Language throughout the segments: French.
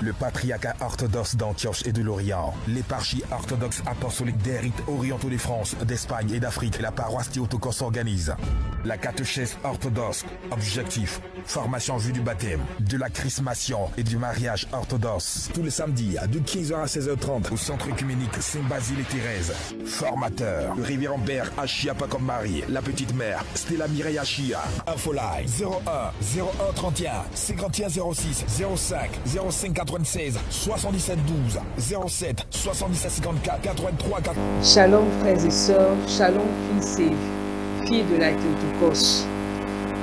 le patriarcat orthodoxe d'Antioche et de l'Orient, l'éparchie orthodoxe apostolique des rites orientaux de France, d'Espagne et d'Afrique, et la paroisse Théotokos s'organise. La catéchèse orthodoxe, objectif, formation en vue du baptême, de la chrismation et du mariage orthodoxe. Tous les samedis de 15h à 16h30 au centre œcuménique Saint-Basile et Thérèse. Formateur, le révérend père Achia Pakom-Marie, la petite mère Stella Mireille Achia. Infoline 01 01 31 51 06 05 05 96 77 12 07 77 54 83 4. Shalom frères et sœurs, shalom fils et filles de la Théotokos.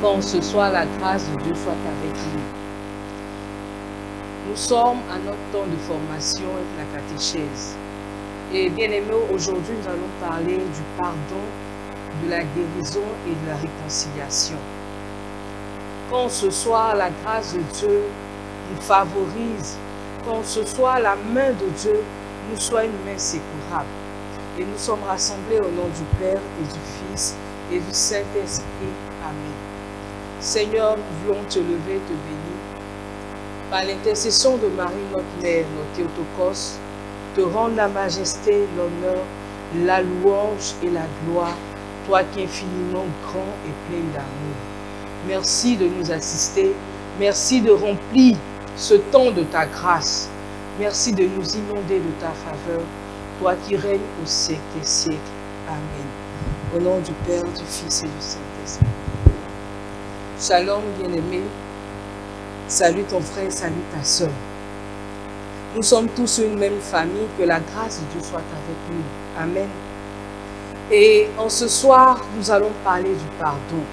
Quand ce soir la grâce de Dieu soit avec nous. Nous sommes à notre temps de formation avec la catéchèse. Et bien aimés, aujourd'hui nous allons parler du pardon, de la guérison et de la réconciliation. Quand ce soir la grâce de Dieu nous favorise, quand ce soir la main de Dieu nous soit une main sécurable. Et nous sommes rassemblés au nom du Père et du Fils et du Saint-Esprit. Amen. Seigneur, nous voulons te lever, te bénir. Par l'intercession de Marie, notre Mère, notre Théotokos, te rendre la majesté, l'honneur, la louange et la gloire, toi qui es infiniment grand et plein d'amour. Merci de nous assister. Merci de remplir ce temps de ta grâce. Merci de nous inonder de ta faveur, toi qui règnes au siècle des siècles. Amen. Au nom du Père, du Fils et du Saint-Esprit. Shalom, bien-aimé. Salut ton frère, salut ta soeur. Nous sommes tous une même famille, que la grâce de Dieu soit avec nous. Amen. Et en ce soir, nous allons parler du pardon.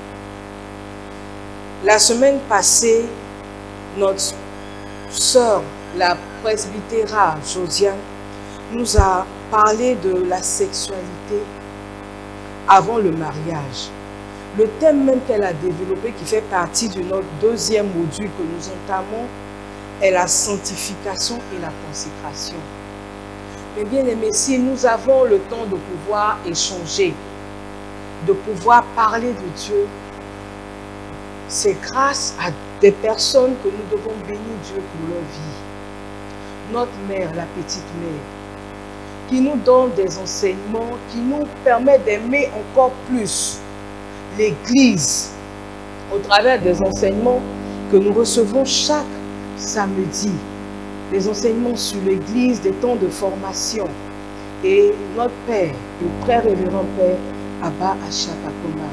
La semaine passée, notre sœur, la presbytéra Josiane, nous a parlé de la sexualité avant le mariage. Le thème même qu'elle a développé, qui fait partie de notre deuxième module que nous entamons, est la sanctification et la consécration. Mais bien aimés, si nous avons le temps de pouvoir échanger, de pouvoir parler de Dieu, c'est grâce à des personnes que nous devons bénir Dieu pour leur vie. Notre mère, la petite mère, qui nous donne des enseignements, qui nous permet d'aimer encore plus l'Église au travers des enseignements que nous recevons chaque samedi. Des enseignements sur l'Église, des temps de formation. Et notre Père, le très révérend Père Abba Achia Pakom-Marie.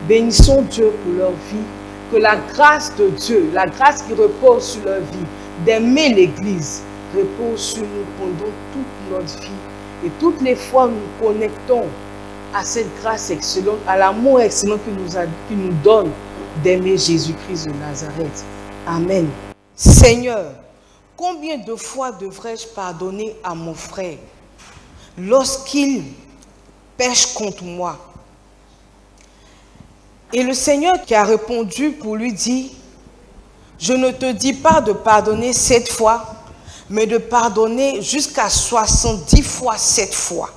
Bénissons Dieu pour leur vie, que la grâce de Dieu, la grâce qui repose sur leur vie, d'aimer l'Église, repose sur nous pendant toute notre vie. Et toutes les fois nous nous connectons à cette grâce excellente, à l'amour excellent qui nous donne d'aimer Jésus-Christ de Nazareth. Amen. Seigneur, combien de fois devrais-je pardonner à mon frère lorsqu'il pêche contre moi? Et le Seigneur qui a répondu pour lui dit, je ne te dis pas de pardonner 7 fois, mais de pardonner jusqu'à 70 fois 7 fois.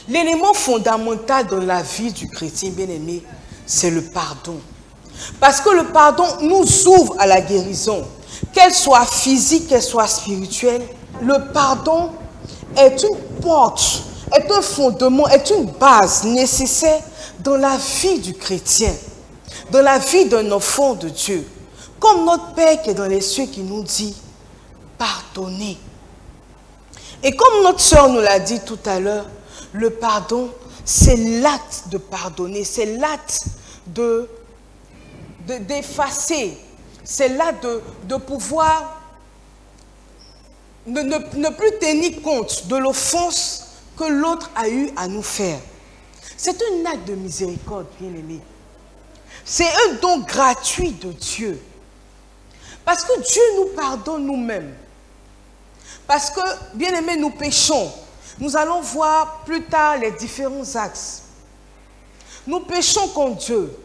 L'élément fondamental dans la vie du chrétien bien-aimé, c'est le pardon. Parce que le pardon nous ouvre à la guérison, qu'elle soit physique, qu'elle soit spirituelle. Le pardon est une porte, est un fondement, est une base nécessaire dans la vie du chrétien, dans la vie d'un enfant de Dieu. Comme notre Père qui est dans les cieux qui nous dit, pardonnez. Et comme notre sœur nous l'a dit tout à l'heure, le pardon, c'est l'acte de pardonner, c'est l'acte d'effacer, c'est l'acte de pouvoir ne plus tenir compte de l'offense que l'autre a eu à nous faire. C'est un acte de miséricorde, bien-aimé. C'est un don gratuit de Dieu. Parce que Dieu nous pardonne nous-mêmes. Parce que, bien-aimé, nous péchons. Nous allons voir plus tard les différents axes. Nous péchons contre Dieu.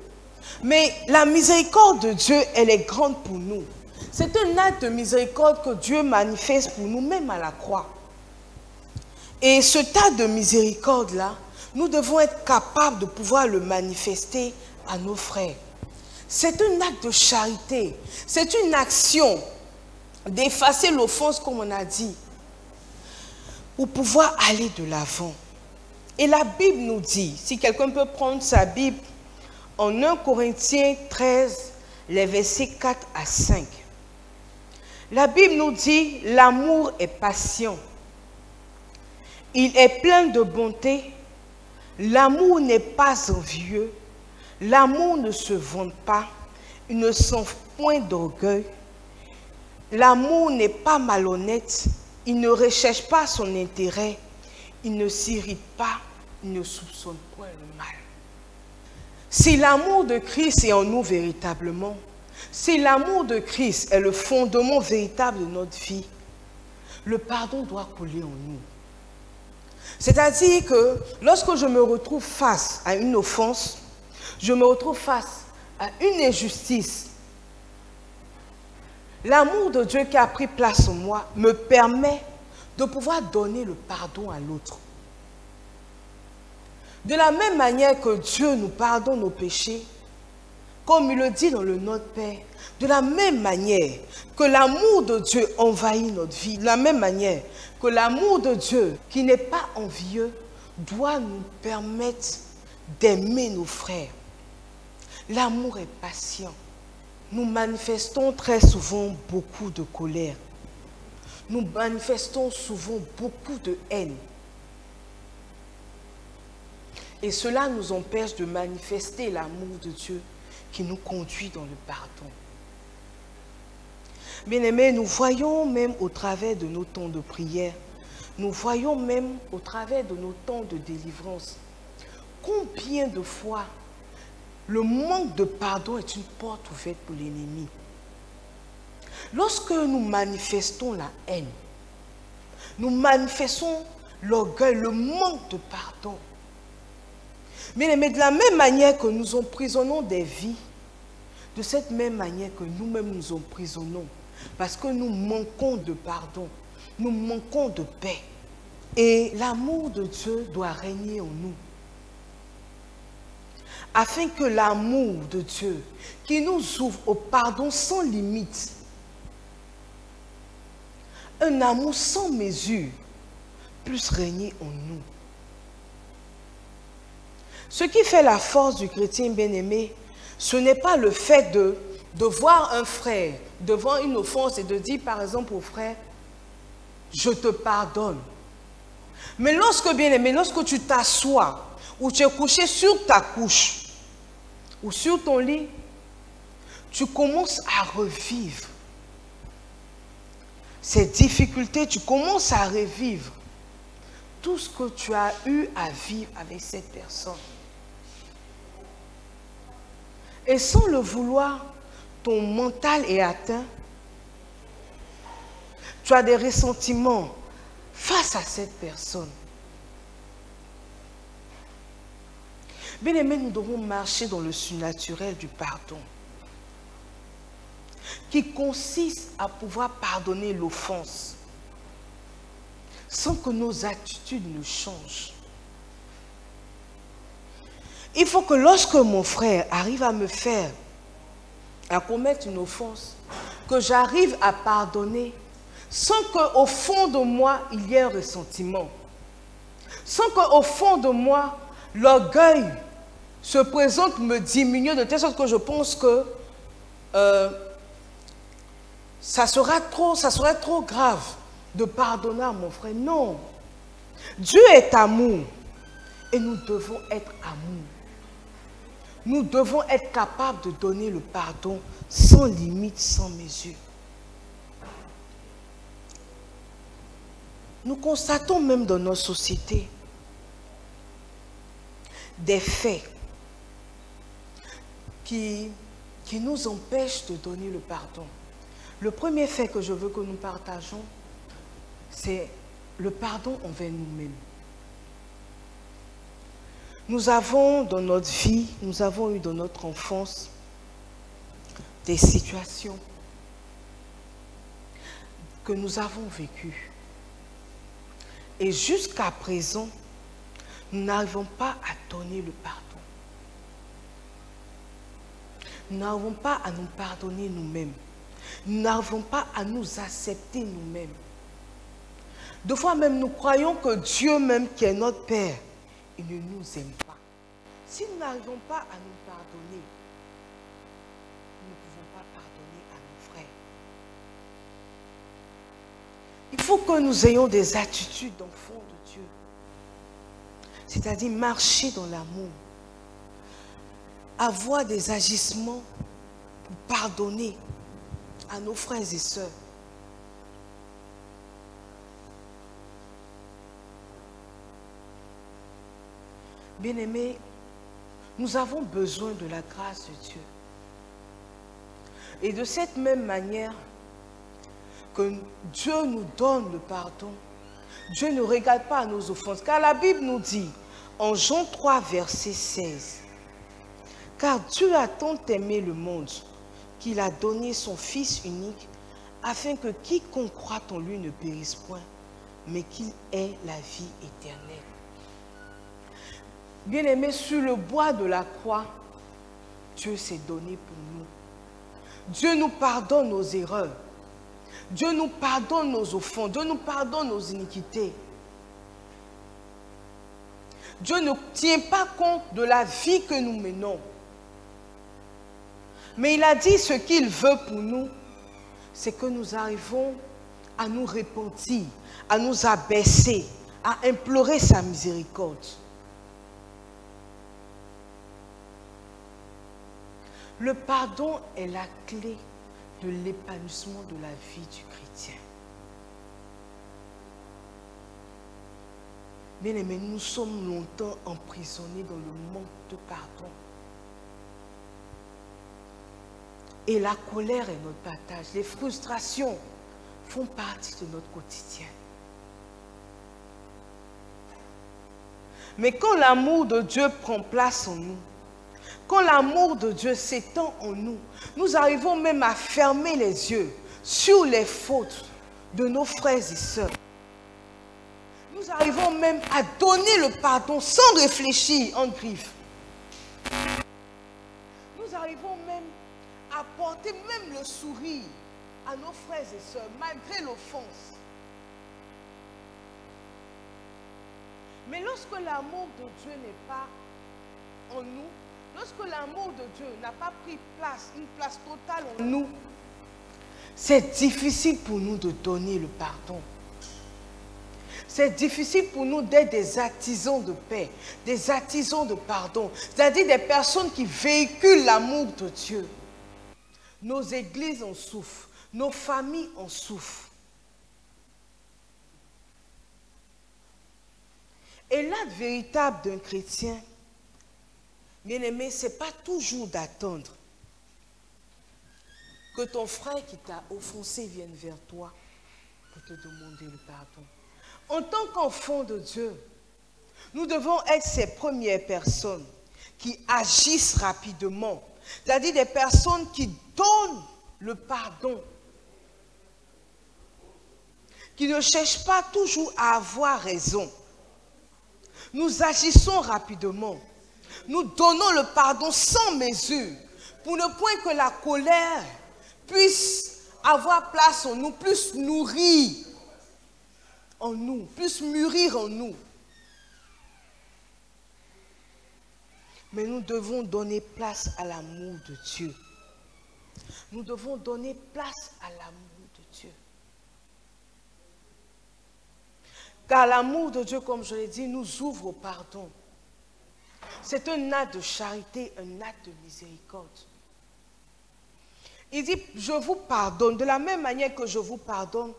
Mais la miséricorde de Dieu, elle est grande pour nous. C'est un acte de miséricorde que Dieu manifeste pour nous, même à la croix. Et ce tas de miséricorde-là, nous devons être capables de pouvoir le manifester à nos frères. C'est un acte de charité. C'est une action d'effacer l'offense, comme on a dit, pour pouvoir aller de l'avant. Et la Bible nous dit, si quelqu'un peut prendre sa Bible, en 1 Corinthiens 13, les versets 4 à 5. La Bible nous dit, l'amour est patient. Il est plein de bonté. L'amour n'est pas envieux. L'amour ne se vante pas. Il ne s'enfle point d'orgueil. L'amour n'est pas malhonnête. Il ne recherche pas son intérêt. Il ne s'irrite pas. Il ne soupçonne point le mal. Si l'amour de Christ est en nous véritablement, si l'amour de Christ est le fondement véritable de notre vie, le pardon doit couler en nous. C'est-à-dire que lorsque je me retrouve face à une offense, je me retrouve face à une injustice, l'amour de Dieu qui a pris place en moi me permet de pouvoir donner le pardon à l'autre. De la même manière que Dieu nous pardonne nos péchés, comme il le dit dans le Notre Père, de la même manière que l'amour de Dieu envahit notre vie, de la même manière que l'amour de Dieu, qui n'est pas envieux, doit nous permettre d'aimer nos frères. L'amour est patient. Nous manifestons très souvent beaucoup de colère. Nous manifestons souvent beaucoup de haine. Et cela nous empêche de manifester l'amour de Dieu qui nous conduit dans le pardon. Bien-aimés, nous voyons même au travers de nos temps de prière, nous voyons même au travers de nos temps de délivrance, combien de fois le manque de pardon est une porte ouverte pour l'ennemi. Lorsque nous manifestons la haine, nous manifestons l'orgueil, le manque de pardon. Mais de la même manière que nous emprisonnons des vies, de cette même manière que nous-mêmes nous emprisonnons, parce que nous manquons de pardon, nous manquons de paix. Et l'amour de Dieu doit régner en nous. Afin que l'amour de Dieu, qui nous ouvre au pardon sans limite, un amour sans mesure, puisse régner en nous. Ce qui fait la force du chrétien bien-aimé, ce n'est pas le fait de voir un frère devant une offense et de dire par exemple au frère, je te pardonne. Mais lorsque, bien-aimé, lorsque tu t'assois ou tu es couché sur ta couche ou sur ton lit, tu commences à revivre ces difficultés, tu commences à revivre tout ce que tu as eu à vivre avec cette personne. Et sans le vouloir, ton mental est atteint. Tu as des ressentiments face à cette personne. Bien aimé, nous devons marcher dans le surnaturel du pardon, qui consiste à pouvoir pardonner l'offense sans que nos attitudes ne changent. Il faut que lorsque mon frère arrive à commettre une offense, que j'arrive à pardonner sans qu'au fond de moi, il y ait un ressentiment. Sans qu'au fond de moi, l'orgueil se présente, me diminue de telle sorte que je pense que ça serait trop grave de pardonner à mon frère. Non. Dieu est amour et nous devons être amour. Nous devons être capables de donner le pardon sans limite, sans mesure. Nous constatons même dans nos sociétés des faits qui nous empêchent de donner le pardon. Le premier fait que je veux que nous partageons, c'est le pardon envers nous-mêmes. Nous avons dans notre vie, nous avons eu dans notre enfance des situations que nous avons vécues. Et jusqu'à présent, nous n'arrivons pas à donner le pardon. Nous n'arrivons pas à nous pardonner nous-mêmes. Nous n'arrivons pas à nous accepter nous-mêmes. Deux fois même, nous croyons que Dieu même, qui est notre Père, il ne nous aime pas. Si nous n'arrivons pas à nous pardonner, nous ne pouvons pas pardonner à nos frères. Il faut que nous ayons des attitudes d'enfants de Dieu. C'est-à-dire marcher dans l'amour. Avoir des agissements pour pardonner à nos frères et sœurs. Bien-aimés, nous avons besoin de la grâce de Dieu. Et de cette même manière que Dieu nous donne le pardon, Dieu ne regarde pas à nos offenses. Car la Bible nous dit, en Jean 3, verset 16, « Car Dieu a tant aimé le monde qu'il a donné son Fils unique, afin que quiconque croit en lui ne périsse point, mais qu'il ait la vie éternelle. » Bien-aimés, sur le bois de la croix, Dieu s'est donné pour nous. Dieu nous pardonne nos erreurs. Dieu nous pardonne nos offenses. Dieu nous pardonne nos iniquités. Dieu ne tient pas compte de la vie que nous menons. Mais il a dit ce qu'il veut pour nous, c'est que nous arrivons à nous repentir, à nous abaisser, à implorer sa miséricorde. Le pardon est la clé de l'épanouissement de la vie du chrétien. Bien-aimés, nous sommes longtemps emprisonnés dans le manque de pardon. Et la colère est notre partage. Les frustrations font partie de notre quotidien. Mais quand l'amour de Dieu prend place en nous, quand l'amour de Dieu s'étend en nous, nous arrivons même à fermer les yeux sur les fautes de nos frères et sœurs. Nous arrivons même à donner le pardon sans réfléchir en griffe. Nous arrivons même à porter même le sourire à nos frères et sœurs malgré l'offense. Mais lorsque l'amour de Dieu n'est pas en nous, lorsque l'amour de Dieu n'a pas pris place, une place totale en nous, c'est difficile pour nous de donner le pardon. C'est difficile pour nous d'être des artisans de paix, des artisans de pardon, c'est-à-dire des personnes qui véhiculent l'amour de Dieu. Nos églises en souffrent, nos familles en souffrent. Et l'acte véritable d'un chrétien, bien-aimé, ce n'est pas toujours d'attendre que ton frère qui t'a offensé vienne vers toi pour te demander le pardon. En tant qu'enfant de Dieu, nous devons être ces premières personnes qui agissent rapidement, c'est-à-dire des personnes qui donnent le pardon, qui ne cherchent pas toujours à avoir raison. Nous agissons rapidement. Nous donnons le pardon sans mesure, pour ne point que la colère puisse avoir place en nous, plus nourrir en nous, plus mûrir en nous. Mais nous devons donner place à l'amour de Dieu. Nous devons donner place à l'amour de Dieu. Car l'amour de Dieu, comme je l'ai dit, nous ouvre au pardon. C'est un acte de charité, un acte de miséricorde. Il dit, je vous pardonne. De la même manière que je vous pardonne,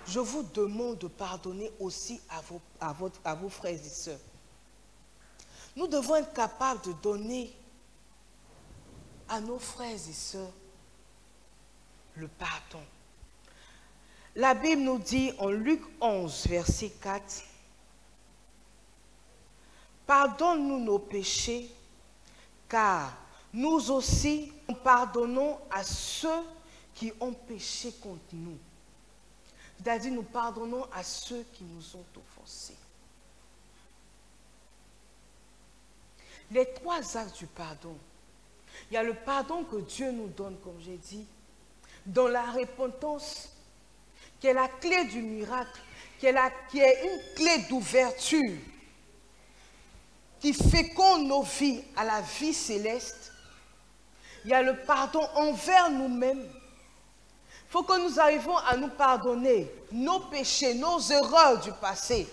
je vous demande de pardonner aussi à vos frères et sœurs. Nous devons être capables de donner à nos frères et sœurs le pardon. La Bible nous dit en Luc 11, verset 4, « Pardonne-nous nos péchés, car nous aussi nous pardonnons à ceux qui ont péché contre nous. » C'est-à-dire, nous pardonnons à ceux qui nous ont offensés. Les trois actes du pardon. Il y a le pardon que Dieu nous donne, comme j'ai dit, dans la repentance, qui est la clé du miracle, qui est une clé d'ouverture, qui féconde nos vies à la vie céleste. Il y a le pardon envers nous-mêmes. Il faut que nous arrivions à nous pardonner nos péchés, nos erreurs du passé,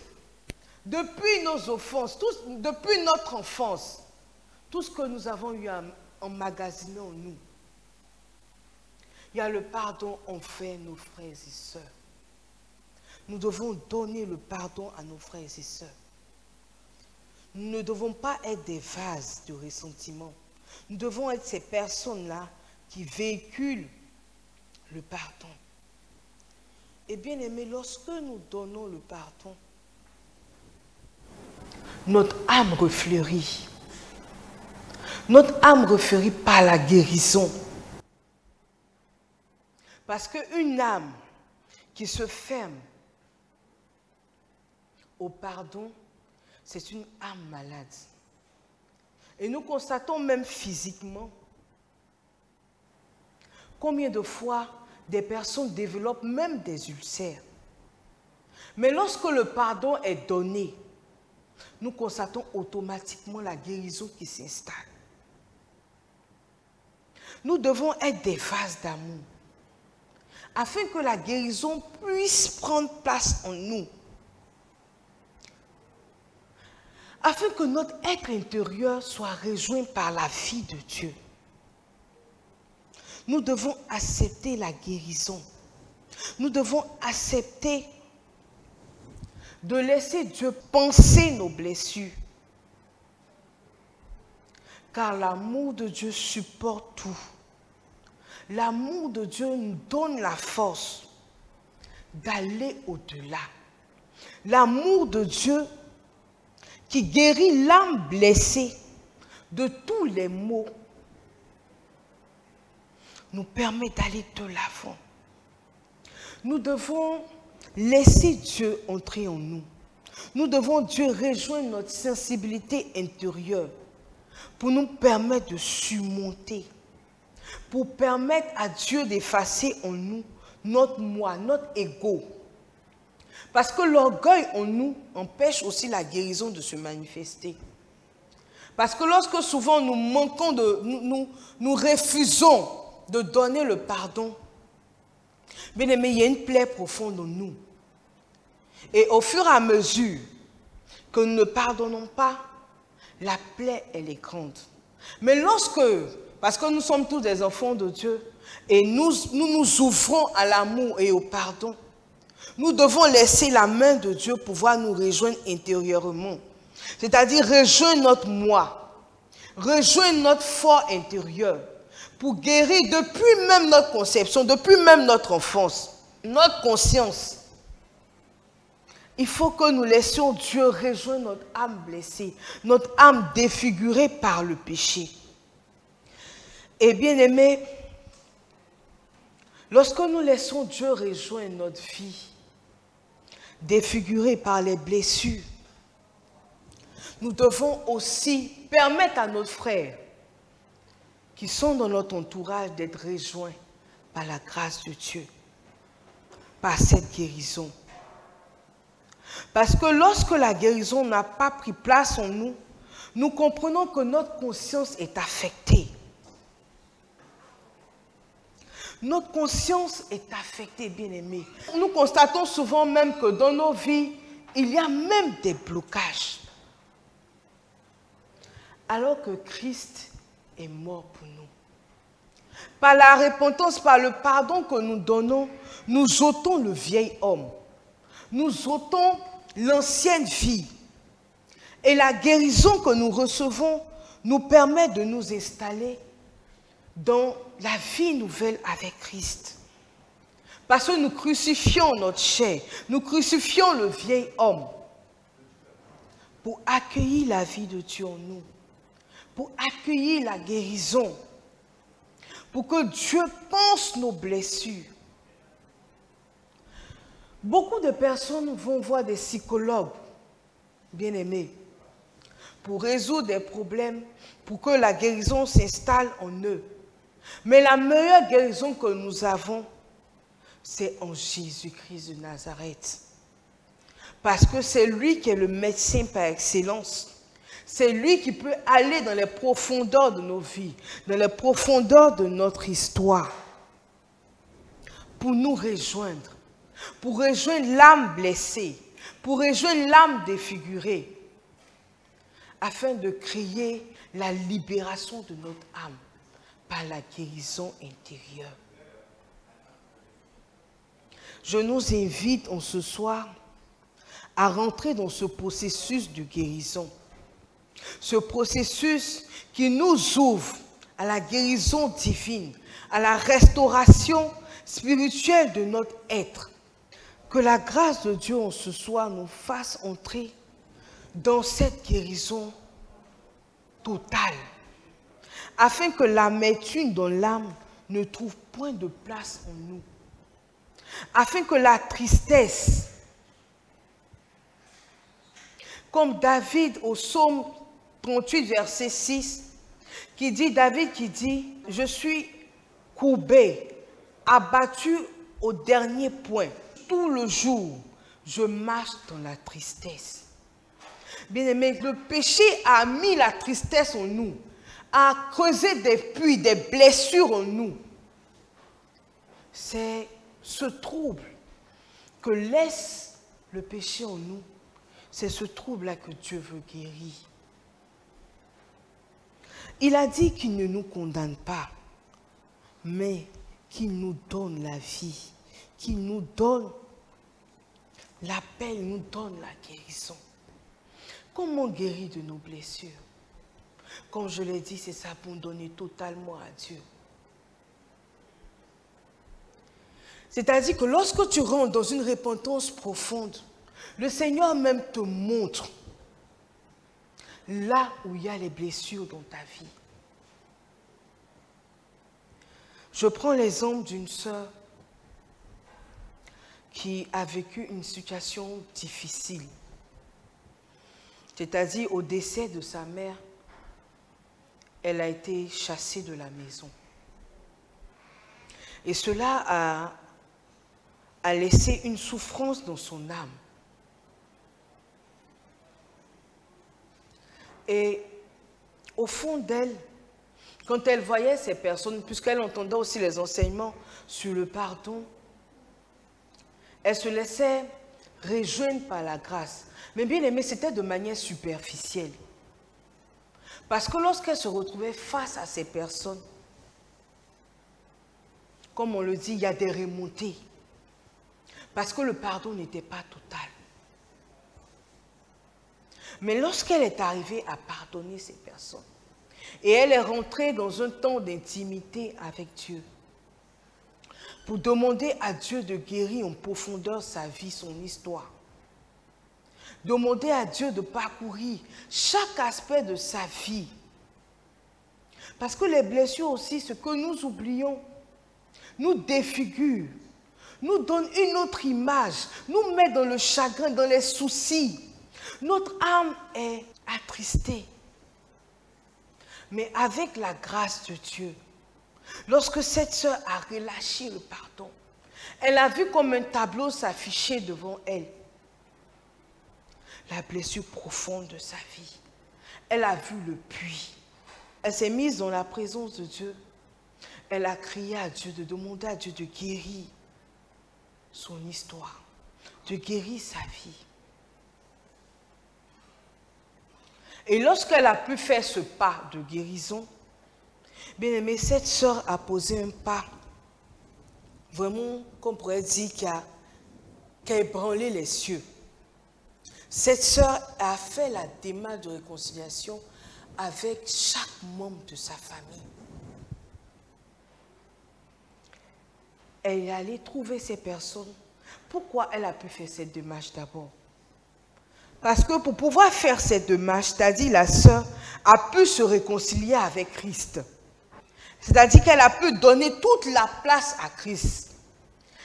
depuis nos offenses, depuis notre enfance, tout ce que nous avons eu à emmagasiner en nous. Il y a le pardon envers nos frères et sœurs. Nous devons donner le pardon à nos frères et sœurs. Nous ne devons pas être des vases de ressentiment. Nous devons être ces personnes-là qui véhiculent le pardon. Et bien aimé, lorsque nous donnons le pardon, notre âme refleurit. Notre âme refleurit par la guérison. Parce qu'une âme qui se ferme au pardon, c'est une âme malade. Et nous constatons même physiquement combien de fois des personnes développent même des ulcères. Mais lorsque le pardon est donné, nous constatons automatiquement la guérison qui s'installe. Nous devons être des vases d'amour, afin que la guérison puisse prendre place en nous, afin que notre être intérieur soit rejoint par la vie de Dieu. Nous devons accepter la guérison. Nous devons accepter de laisser Dieu panser nos blessures. Car l'amour de Dieu supporte tout. L'amour de Dieu nous donne la force d'aller au-delà. L'amour de Dieu qui guérit l'âme blessée de tous les maux nous permet d'aller de l'avant. Nous devons laisser Dieu entrer en nous. Nous devons Dieu rejoindre notre sensibilité intérieure pour nous permettre de surmonter, pour permettre à Dieu d'effacer en nous notre moi, notre ego. Parce que l'orgueil en nous empêche aussi la guérison de se manifester. Parce que lorsque souvent nous manquons nous refusons de donner le pardon, bien aimé, il y a une plaie profonde en nous. Et au fur et à mesure que nous ne pardonnons pas, la plaie, elle est grande. Mais parce que nous sommes tous des enfants de Dieu, et nous nous ouvrons à l'amour et au pardon, nous devons laisser la main de Dieu pouvoir nous rejoindre intérieurement. C'est-à-dire rejoindre notre moi, rejoindre notre fort intérieur, pour guérir depuis même notre conception, depuis même notre enfance, notre conscience. Il faut que nous laissions Dieu rejoindre notre âme blessée, notre âme défigurée par le péché. Et bien aimé, lorsque nous laissons Dieu rejoindre notre vie, défigurée par les blessures, nous devons aussi permettre à nos frères qui sont dans notre entourage d'être rejoints par la grâce de Dieu, par cette guérison. Parce que lorsque la guérison n'a pas pris place en nous, nous comprenons que notre conscience est affectée. Notre conscience est affectée, bien-aimés. Nous constatons souvent même que dans nos vies, il y a même des blocages. Alors que Christ est mort pour nous. Par la repentance, par le pardon que nous donnons, nous ôtons le vieil homme. Nous ôtons l'ancienne vie. Et la guérison que nous recevons nous permet de nous installer dans la vie nouvelle avec Christ. Parce que nous crucifions notre chair, nous crucifions le vieil homme pour accueillir la vie de Dieu en nous, pour accueillir la guérison, pour que Dieu pense nos blessures. Beaucoup de personnes vont voir des psychologues, bien-aimés, pour résoudre des problèmes, pour que la guérison s'installe en eux. Mais la meilleure guérison que nous avons, c'est en Jésus-Christ de Nazareth. Parce que c'est lui qui est le médecin par excellence. C'est lui qui peut aller dans les profondeurs de nos vies, dans les profondeurs de notre histoire, pour nous rejoindre, pour rejoindre l'âme blessée, pour rejoindre l'âme défigurée, afin de créer la libération de notre âme par la guérison intérieure. Je nous invite en ce soir à rentrer dans ce processus de guérison. Ce processus qui nous ouvre à la guérison divine, à la restauration spirituelle de notre être. Que la grâce de Dieu en ce soir nous fasse entrer dans cette guérison totale, afin que l'amertume dans l'âme ne trouve point de place en nous, afin que la tristesse, comme David au psaume 38, verset 6, David qui dit, je suis courbé, abattu au dernier point. Tout le jour, je marche dans la tristesse. Bien-aimé, le péché a mis la tristesse en nous, a creusé des puits, des blessures en nous. C'est ce trouble que laisse le péché en nous. C'est ce trouble-là que Dieu veut guérir. Il a dit qu'il ne nous condamne pas, mais qu'il nous donne la vie, qu'il nous donne la paix, il nous donne la guérison. Comment guérir de nos blessures? Comme je l'ai dit, c'est s'abandonner totalement à Dieu. C'est-à-dire que lorsque tu rentres dans une repentance profonde, le Seigneur même te montre là où il y a les blessures dans ta vie. Je prends l'exemple d'une sœur qui a vécu une situation difficile. C'est-à-dire au décès de sa mère, elle a été chassée de la maison. Et cela a laissé une souffrance dans son âme. Et au fond d'elle, quand elle voyait ces personnes, puisqu'elle entendait aussi les enseignements sur le pardon, elle se laissait rejoindre par la grâce. Mais bien aimé, c'était de manière superficielle. Parce que lorsqu'elle se retrouvait face à ces personnes, comme on le dit, il y a des remontées. Parce que le pardon n'était pas total. Mais lorsqu'elle est arrivée à pardonner ces personnes, et elle est rentrée dans un temps d'intimité avec Dieu, pour demander à Dieu de guérir en profondeur sa vie, son histoire. Demander à Dieu de parcourir chaque aspect de sa vie. Parce que les blessures aussi, ce que nous oublions, nous défigurent, nous donnent une autre image, nous mettent dans le chagrin, dans les soucis. Notre âme est attristée. Mais avec la grâce de Dieu, lorsque cette sœur a relâché le pardon, elle a vu comme un tableau s'afficher devant elle. La blessure profonde de sa vie. Elle a vu le puits. Elle s'est mise dans la présence de Dieu. Elle a crié à Dieu, de demander à Dieu de guérir son histoire, de guérir sa vie. Et lorsqu'elle a pu faire ce pas de guérison, bien aimé, cette sœur a posé un pas, vraiment, qu'on pourrait dire, qui a ébranlé les cieux. Cette sœur a fait la démarche de réconciliation avec chaque membre de sa famille. Elle est allée trouver ces personnes. Pourquoi elle a pu faire cette démarche d'abord? Parce que pour pouvoir faire cette démarche, c'est-à-dire la sœur a pu se réconcilier avec Christ. C'est-à-dire qu'elle a pu donner toute la place à Christ.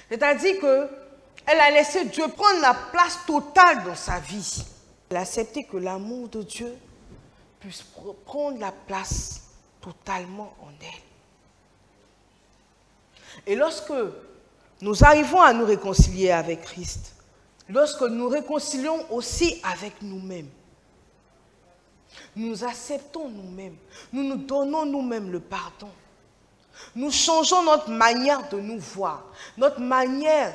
C'est-à-dire qu'elle a laissé Dieu prendre la place totale dans sa vie. Elle a accepté que l'amour de Dieu puisse prendre la place totalement en elle. Et lorsque nous arrivons à nous réconcilier avec Christ, lorsque nous réconcilions aussi avec nous-mêmes, nous acceptons nous-mêmes, nous nous donnons nous-mêmes le pardon. Nous changeons notre manière de nous voir, notre manière,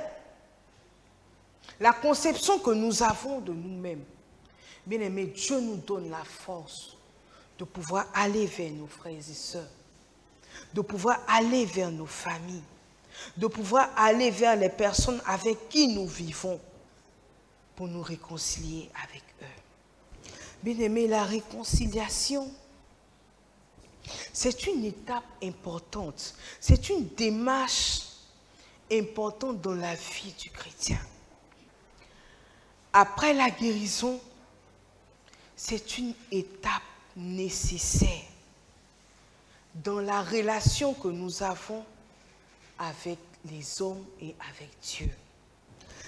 la conception que nous avons de nous-mêmes. Bien-aimés, Dieu nous donne la force de pouvoir aller vers nos frères et sœurs, de pouvoir aller vers nos familles, de pouvoir aller vers les personnes avec qui nous vivons pour nous réconcilier avec eux. Bien-aimés, la réconciliation, c'est une étape importante, c'est une démarche importante dans la vie du chrétien. Après la guérison, c'est une étape nécessaire dans la relation que nous avons avec les hommes et avec Dieu.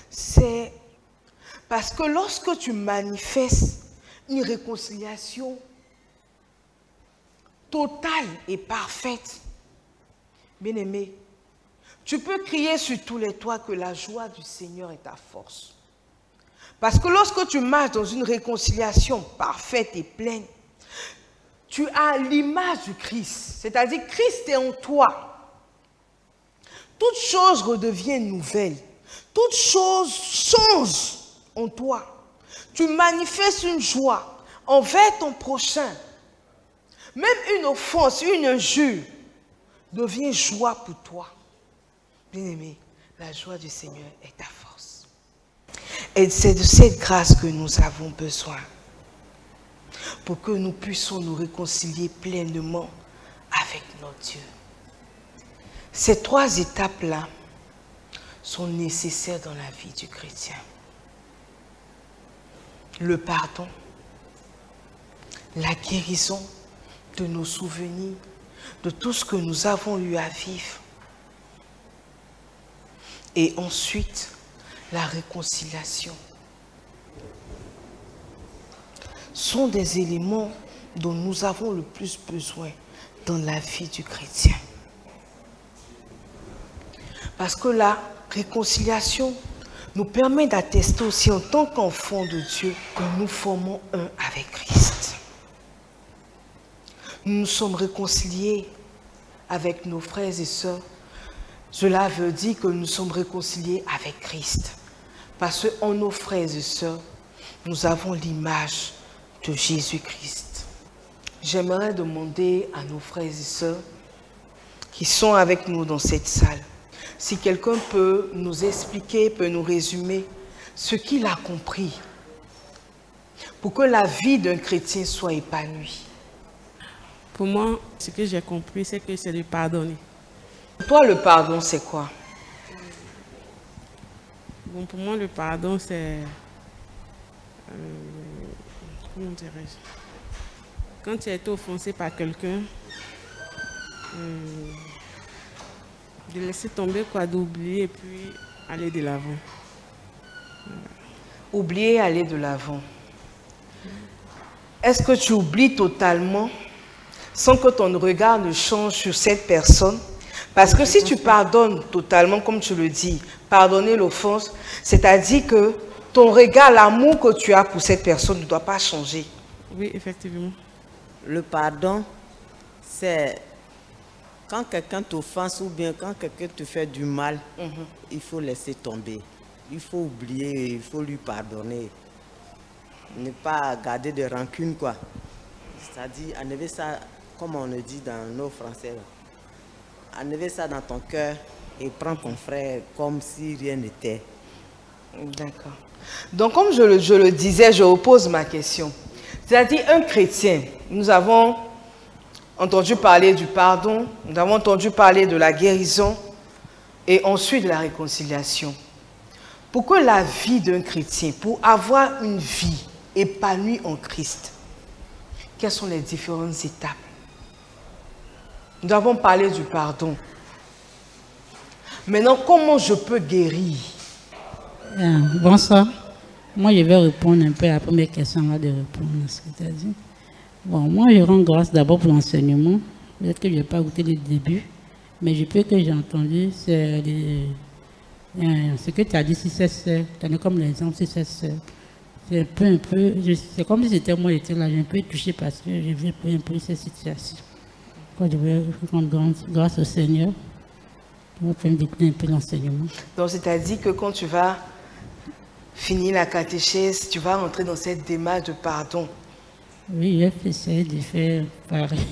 C'est parce que lorsque tu manifestes une réconciliation totale et parfaite, bien-aimé, tu peux crier sur tous les toits que la joie du Seigneur est ta force. Parce que lorsque tu marches dans une réconciliation parfaite et pleine, tu as l'image du Christ, c'est-à-dire Christ est en toi. Toute chose redevient nouvelle, toute chose change en toi. Tu manifestes une joie envers ton prochain. Même une offense, une injure devient joie pour toi. Bien-aimé, la joie du Seigneur est ta force. Et c'est de cette grâce que nous avons besoin pour que nous puissions nous réconcilier pleinement avec notre Dieu. Ces trois étapes-là sont nécessaires dans la vie du chrétien. Le pardon, la guérison de nos souvenirs, de tout ce que nous avons eu à vivre. Et ensuite, la réconciliation. Sont des éléments dont nous avons le plus besoin dans la vie du chrétien. Parce que la réconciliation nous permet d'attester aussi en tant qu'enfants de Dieu que nous formons un avec Christ. Nous nous sommes réconciliés avec nos frères et sœurs. Cela veut dire que nous sommes réconciliés avec Christ. Parce qu'en nos frères et sœurs, nous avons l'image de Jésus-Christ. J'aimerais demander à nos frères et sœurs qui sont avec nous dans cette salle, si quelqu'un peut nous expliquer, peut nous résumer ce qu'il a compris pour que la vie d'un chrétien soit épanouie. Pour moi, ce que j'ai compris, c'est que c'est de pardonner. Pour toi, le pardon, c'est quoi? Bon, pour moi, le pardon, c'est... comment dirais-je? Quand tu as été offensé par quelqu'un, de laisser tomber, quoi, d'oublier et puis aller de l'avant. Oublier, aller de l'avant. Est-ce que tu oublies totalement sans que ton regard ne change sur cette personne? Parce que si tu pardonnes totalement, comme tu le dis, pardonner l'offense, c'est-à-dire que ton regard, l'amour que tu as pour cette personne ne doit pas changer. Oui, effectivement. Le pardon, c'est quand quelqu'un t'offense ou bien quand quelqu'un te fait du mal, il faut laisser tomber. Il faut oublier, il faut lui pardonner. Ne pas garder de rancune, quoi. C'est-à-dire, enlever ça, comme on le dit dans nos français, là. Enlever ça dans ton cœur et prends ton frère comme si rien n'était. D'accord. Donc, comme je le disais, je repose ma question. C'est-à-dire, un chrétien, nous avons entendu parler du pardon, nous avons entendu parler de la guérison et ensuite de la réconciliation. Pour que la vie d'un chrétien, pour avoir une vie épanouie en Christ, quelles sont les différentes étapes? Nous avons parlé du pardon. Maintenant, comment je peux guérir? Bonsoir. Moi, je vais répondre un peu à la première question avant de répondre à ce que tu as dit. Bon, moi, je rends grâce d'abord pour l'enseignement. Peut-être que je n'ai pas goûté le début, mais je peux que j'ai entendu, c'est ce que tu as dit, si c'est sœurs. Tu as donné comme l'exemple, si c'est sœurs. C'est un peu, c'est comme si c'était moi, j'étais là, j'ai un peu touché parce que j'ai vu un peu cette situation. Quand je vais rendre grâce au Seigneur, on va faire découvrir un peu l'enseignement. Donc, c'est-à-dire que quand tu vas finir la catéchèse, tu vas rentrer dans cette démarche de pardon. Oui, j'ai essayé de faire pareil.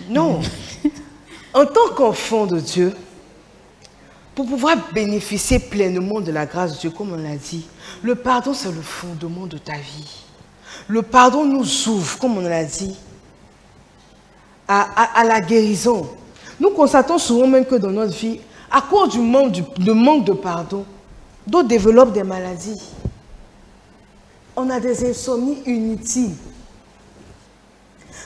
Non. En tant qu'enfant de Dieu, pour pouvoir bénéficier pleinement de la grâce de Dieu, comme on l'a dit, le pardon, c'est le fondement de ta vie. Le pardon nous ouvre, comme on l'a dit, à la guérison. Nous constatons souvent même que dans notre vie, à cause du manque de pardon, d'autres développent des maladies. On a des insomnies inutiles.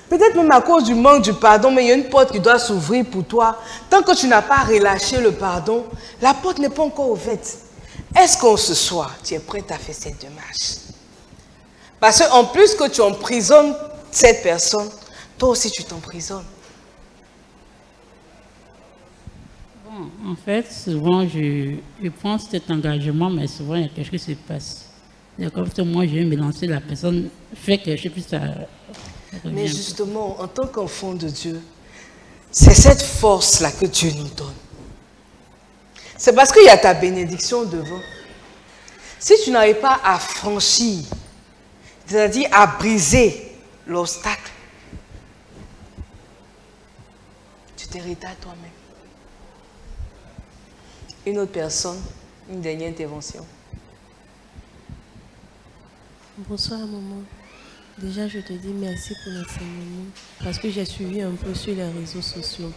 Peut-être même à cause du manque du pardon, mais il y a une porte qui doit s'ouvrir pour toi. Tant que tu n'as pas relâché le pardon, la porte n'est pas encore ouverte. Est-ce qu'en ce soir, tu es prête à faire cette démarche? Parce qu'en plus que tu emprisonnes cette personne, toi aussi tu t'emprisonnes. Bon, en fait, souvent je prends cet engagement, mais souvent il y a quelque chose qui se passe. C'est comme si moi je vais me lancer, la personne fait quelque chose, puis ça... Mais justement, en tant qu'enfant de Dieu, c'est cette force-là que Dieu nous donne. C'est parce qu'il y a ta bénédiction devant. Si tu n'arrives pas à franchir, c'est-à-dire à briser l'obstacle, tu t'hérites à toi-même. Une autre personne, une dernière intervention. Bonsoir maman. Déjà, je te dis merci pour l'enseignement parce que j'ai suivi un peu sur les réseaux sociaux.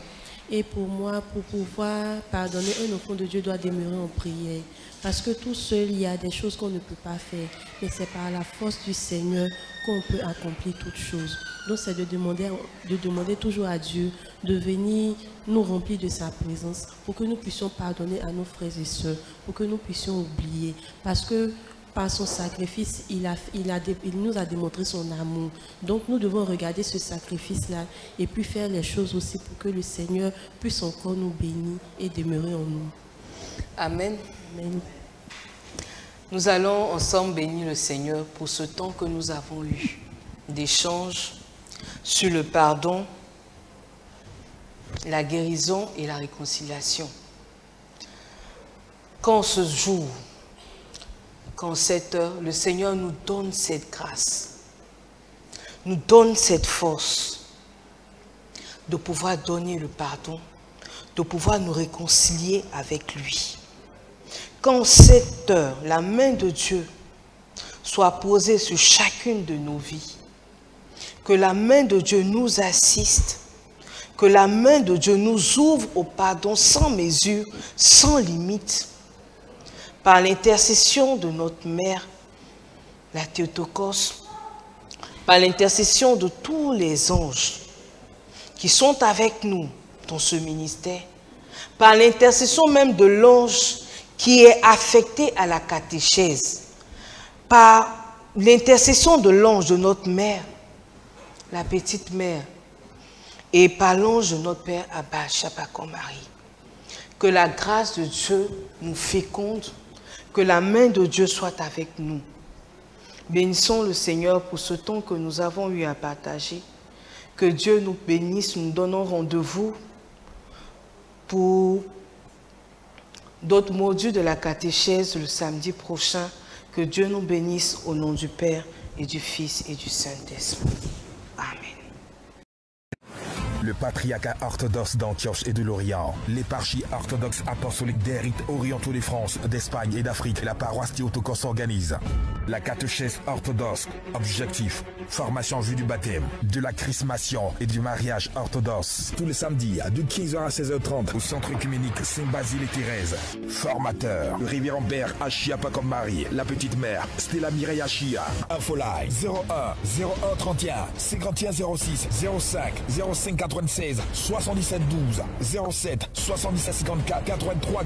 Et pour moi, pour pouvoir pardonner, un enfant de Dieu doit demeurer en prière. Parce que tout seul, il y a des choses qu'on ne peut pas faire. Mais c'est par la force du Seigneur qu'on peut accomplir toutes choses. Donc, c'est de demander toujours à Dieu de venir nous remplir de sa présence pour que nous puissions pardonner à nos frères et sœurs, pour que nous puissions oublier. Parce que par son sacrifice, il nous a démontré son amour. Donc nous devons regarder ce sacrifice-là et puis faire les choses aussi pour que le Seigneur puisse encore nous bénir et demeurer en nous. Amen. Amen. Nous allons ensemble bénir le Seigneur pour ce temps que nous avons eu d'échange sur le pardon, la guérison et la réconciliation. Quand ce jour, qu'en cette heure, le Seigneur nous donne cette grâce, nous donne cette force de pouvoir donner le pardon, de pouvoir nous réconcilier avec lui. Qu'en cette heure, la main de Dieu soit posée sur chacune de nos vies, que la main de Dieu nous assiste, que la main de Dieu nous ouvre au pardon sans mesure, sans limite, par l'intercession de notre mère, la Théotokos, par l'intercession de tous les anges qui sont avec nous dans ce ministère, par l'intercession même de l'ange qui est affecté à la catéchèse, par l'intercession de l'ange de notre mère, la petite mère, et par l'ange de notre Père Abba Chapakomari. Que la grâce de Dieu nous féconde, que la main de Dieu soit avec nous. Bénissons le Seigneur pour ce temps que nous avons eu à partager. Que Dieu nous bénisse, nous donnons rendez-vous pour d'autres modules de la catéchèse le samedi prochain. Que Dieu nous bénisse au nom du Père et du Fils et du Saint-Esprit. Amen. Le patriarcat orthodoxe d'Antioche et de l'Orient, l'éparchie orthodoxe apostolique des rites orientaux de France, d'Espagne et d'Afrique, la paroisse Théotokos organise la catéchèse orthodoxe. Objectif, formation en vue du baptême, de la chrismation et du mariage orthodoxe. Tous les samedis de 15h à 16h30 au centre œcuménique Saint-Basile et Thérèse. Formateur, le révérend père Achia Pakomari, la petite mère Stella Mireille Achia. Infoline 01 01 31 51 06 05 05 96 77 12 07 77 54 83